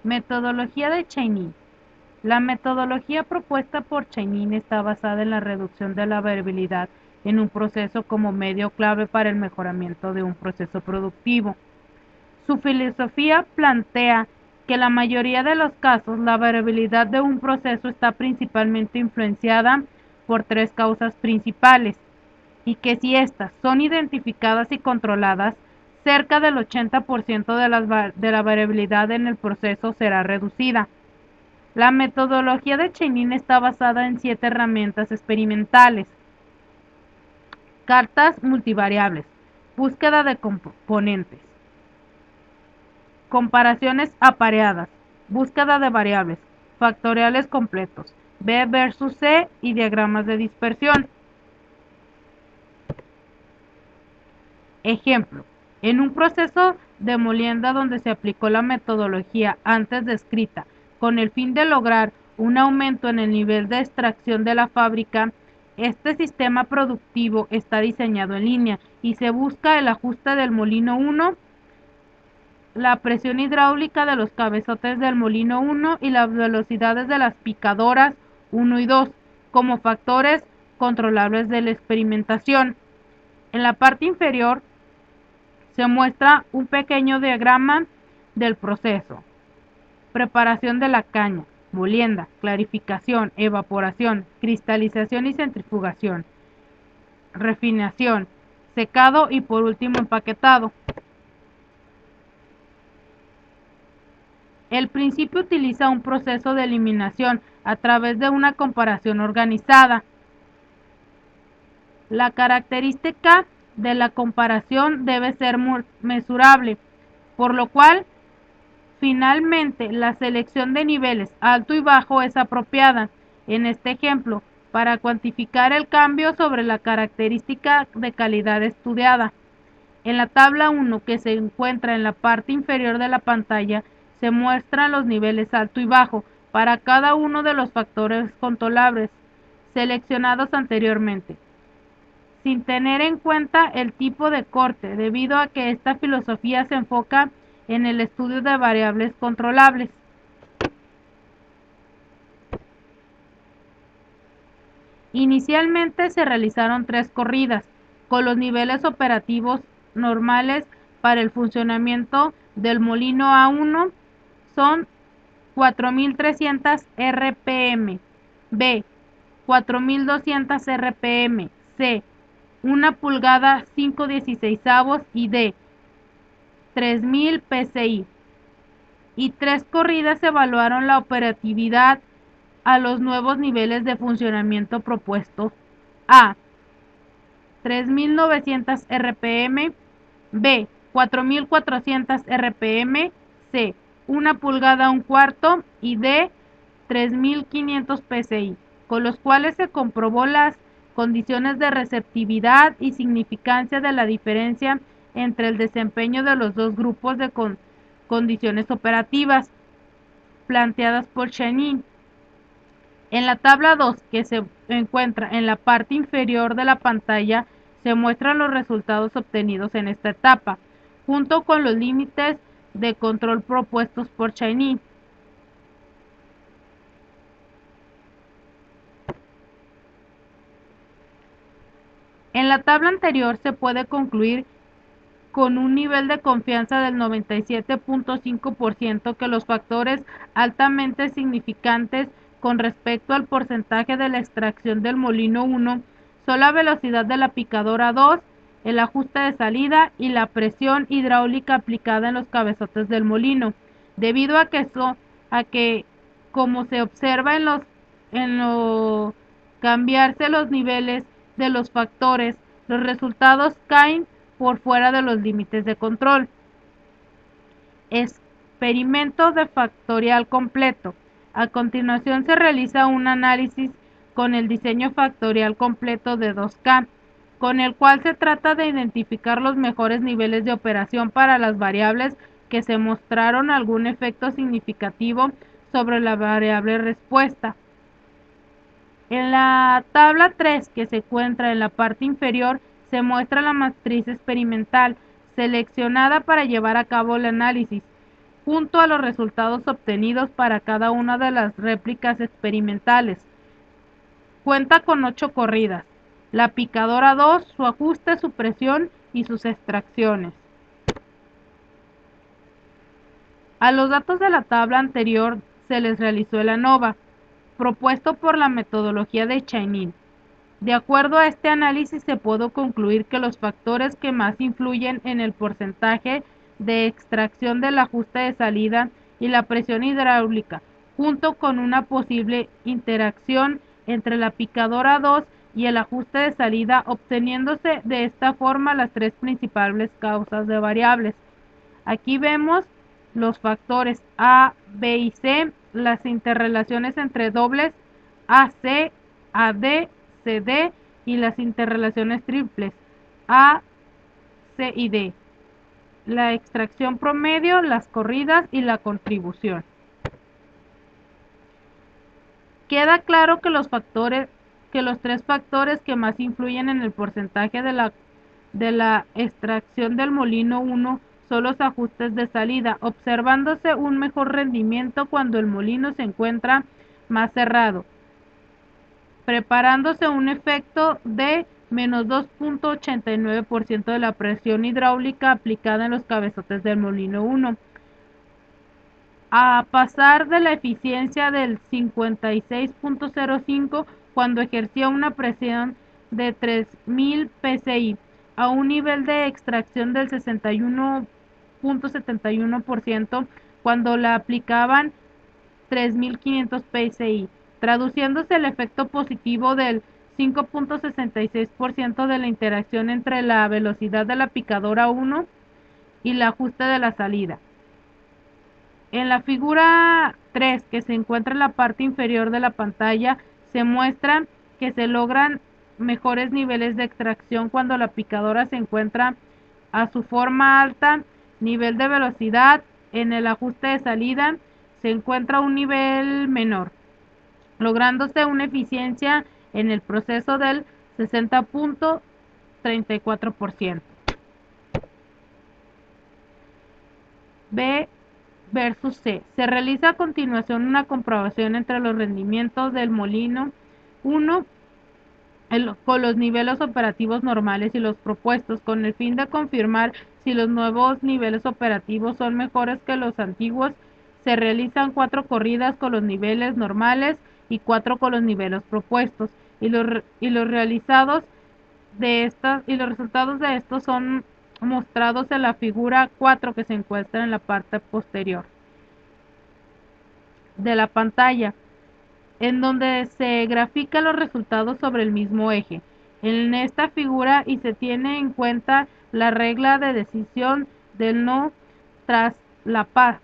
Metodología de Chainin. La metodología propuesta por Chainin está basada en la reducción de la variabilidad en un proceso como medio clave para el mejoramiento de un proceso productivo. Su filosofía plantea que en la mayoría de los casos la variabilidad de un proceso está principalmente influenciada por tres causas principales y que si estas son identificadas y controladas, cerca del 80% de la variabilidad en el proceso será reducida. La metodología de Chenin está basada en 7 herramientas experimentales: cartas multivariables, búsqueda de componentes, comparaciones apareadas, búsqueda de variables, factoriales completos, B versus C y diagramas de dispersión. Ejemplo: en un proceso de molienda donde se aplicó la metodología antes descrita con el fin de lograr un aumento en el nivel de extracción de la fábrica, este sistema productivo está diseñado en línea y se busca el ajuste del molino 1, la presión hidráulica de los cabezotes del molino 1 y las velocidades de las picadoras 1 y 2 como factores controlables de la experimentación. En la parte inferior se muestra un pequeño diagrama del proceso: preparación de la caña, molienda, clarificación, evaporación, cristalización y centrifugación, refinación, secado y por último empaquetado. El principio utiliza un proceso de eliminación a través de una comparación organizada. La característica de la comparación debe ser mesurable, por lo cual finalmente la selección de niveles alto y bajo es apropiada. En este ejemplo, para cuantificar el cambio sobre la característica de calidad estudiada. En la tabla 1, que se encuentra en la parte inferior de la pantalla, se muestran los niveles alto y bajo para cada uno de los factores controlables seleccionados anteriormente, sin tener en cuenta el tipo de corte, debido a que esta filosofía se enfoca en el estudio de variables controlables. Inicialmente se realizaron 3 corridas, con los niveles operativos normales para el funcionamiento del molino A1 son 4300 RPM, B 4200 RPM, C 1 pulgada 5/16 y D 3000 PSI. Y 3 corridas evaluaron la operatividad a los nuevos niveles de funcionamiento propuestos: A 3900 RPM, B 4400 RPM, C 1 pulgada 1/4 y D 3500 PSI, con los cuales se comprobó las condiciones de receptividad y significancia de la diferencia entre el desempeño de los dos grupos de condiciones operativas planteadas por Chenin. En la tabla 2, que se encuentra en la parte inferior de la pantalla, se muestran los resultados obtenidos en esta etapa, junto con los límites de control propuestos por Chenin. En la tabla anterior se puede concluir con un nivel de confianza del 97.5% que los factores altamente significantes con respecto al porcentaje de la extracción del molino 1 son la velocidad de la picadora 2, el ajuste de salida y la presión hidráulica aplicada en los cabezotes del molino, debido a que como se observa en lo cambiarse los niveles de los factores, los resultados caen por fuera de los límites de control. Experimento de factorial completo. A continuación se realiza un análisis con el diseño factorial completo de 2K, con el cual se trata de identificar los mejores niveles de operación para las variables que se mostraron algún efecto significativo sobre la variable respuesta. En la tabla 3, que se encuentra en la parte inferior, se muestra la matriz experimental seleccionada para llevar a cabo el análisis. junto a los resultados obtenidos para cada una de las réplicas experimentales. Cuenta con 8 corridas. La picadora 2, su ajuste, su presión y sus extracciones. A los datos de la tabla anterior se les realizó el ANOVA, propuesto por la metodología de Chainin. De acuerdo a este análisis se pudo concluir que los factores que más influyen en el porcentaje de extracción del ajuste de salida y la presión hidráulica, junto con una posible interacción entre la picadora 2 y el ajuste de salida, obteniéndose de esta forma las tres principales causas de variables. Aquí vemos los factores A, B y C, las interrelaciones entre dobles AC, AD, CD y las interrelaciones triples A, C y D, la extracción promedio, las corridas y la contribución. Queda claro que los tres factores que más influyen en el porcentaje de la extracción del molino 1 son los ajustes de salida, observándose un mejor rendimiento cuando el molino se encuentra más cerrado, preparándose un efecto de menos 2.89% de la presión hidráulica aplicada en los cabezotes del molino 1, a pasar de la eficiencia del 56.05 cuando ejercía una presión de 3000 psi a un nivel de extracción del 61.71% cuando la aplicaban 3500 psi, traduciéndose el efecto positivo del 5.66% de la interacción entre la velocidad de la picadora 1 y el ajuste de la salida. En la figura 3, que se encuentra en la parte inferior de la pantalla, se muestra que se logran mejores niveles de extracción cuando la picadora se encuentra a su forma alta, nivel de velocidad. En el ajuste de salida se encuentra un nivel menor, lográndose una eficiencia en el proceso del 60.34%. B versus C. Se realiza a continuación una comprobación entre los rendimientos del molino 1 con los niveles operativos normales y los propuestos, con el fin de confirmar si los nuevos niveles operativos son mejores que los antiguos. Se realizan 4 corridas con los niveles normales y 4 con los niveles propuestos, y los resultados de estos son mostrados en la figura 4, que se encuentra en la parte posterior de la pantalla, en donde se grafican los resultados sobre el mismo eje. En esta figura y se tiene en cuenta la regla de decisión del no traslape.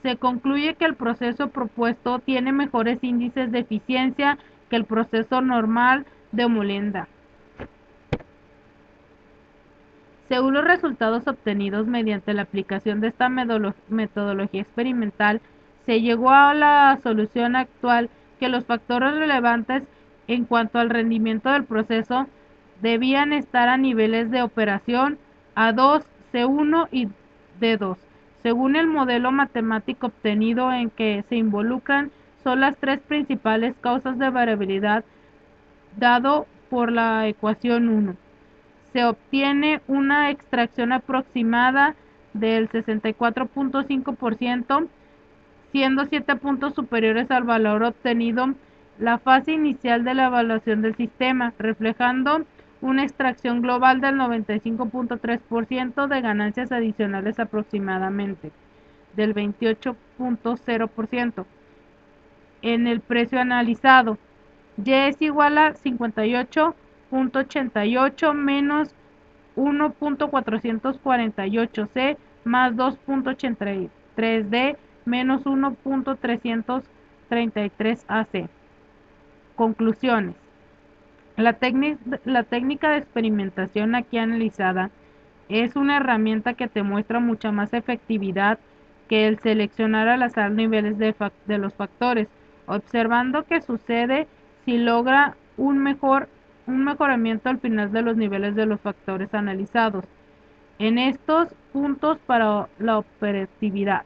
Se concluye que el proceso propuesto tiene mejores índices de eficiencia que el proceso normal de molienda. Según los resultados obtenidos mediante la aplicación de esta metodología experimental, se llegó a la solución actual que los factores relevantes en cuanto al rendimiento del proceso debían estar a niveles de operación A2, C1 y D2. Según el modelo matemático obtenido, en que se involucran son las tres principales causas de variabilidad dado por la ecuación 1. Se obtiene una extracción aproximada del 64.5%, siendo 7 puntos superiores al valor obtenido en la fase inicial de la evaluación del sistema, reflejando una extracción global del 95.3% de ganancias adicionales aproximadamente del 28.0% en el precio analizado. Y es igual a 58.88 menos 1.448C más 2.83D menos 1.333AC. Conclusiones. La técnica de experimentación aquí analizada es una herramienta que te muestra mucha más efectividad que el seleccionar al azar niveles de los factores, observando qué sucede si logra un mejoramiento al final de los niveles de los factores analizados. en estos puntos para la operatividad.